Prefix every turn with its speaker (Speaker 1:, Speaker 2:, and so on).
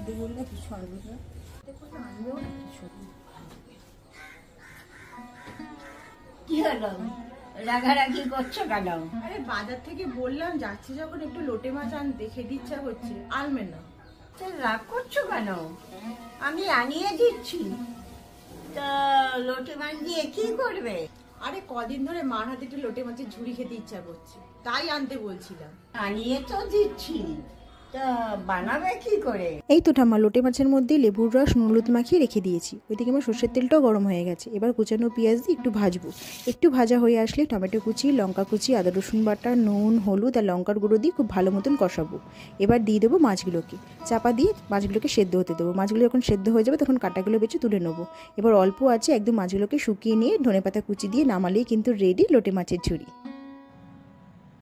Speaker 1: আনতে বললে কিছু আনবে না, আনবেও না কিছু।
Speaker 2: কি হলো, রাগারাগি করছো কেন?
Speaker 1: আরে বাজার থেকে বললাম যাচ্ছি যখন একটু লোটে মাছ আনতে, খেতে ইচ্ছা হচ্ছে, আনবে না।
Speaker 2: তা রাগ করছো কেন? আমি আনিয়ে দিচ্ছি। তা লোটে মাছ দিয়ে কি করবে?
Speaker 1: আরে কদিন ধরে মার হাতে একটু লোটে মাছের ঝুড়ি খেতে ইচ্ছা করছে, তাই আনতে বলছিলাম।
Speaker 2: আনিয়ে তো দিচ্ছি, তা বানাবে কি করে?
Speaker 3: এই তো ঠাম্মা, লোটে মাছের মধ্যে লেবুর রস নুন হলুদ মাখিয়ে রেখে দিয়েছি। ওইদিকে আমার সর্ষের তেলটাও গরম হয়ে গেছে। এবার কুচানো পেঁয়াজ দিয়ে একটু ভাজবো। একটু ভাজা হয়ে আসলে টমেটো কুচি, লঙ্কা কুচি, আদা রসুন বাটা, নুন হলুদ আর লঙ্কার গুঁড়ো দিয়ে খুব ভালো মতন কষাবো। এবার দিয়ে দেবো মাছগুলোকে, চাপা দিয়ে মাছগুলোকে সেদ্ধ হতে দেবো। মাছগুলো যখন সেদ্ধ হয়ে যাবে তখন কাঁটাগুলো বেছে তুলে নেবো। এবার অল্প আছে একদম মাছগুলোকে শুকিয়ে নিয়ে ধনেপাতা কুচি দিয়ে নামালেই কিন্তু রেডি লোটে মাছের ঝুড়ি।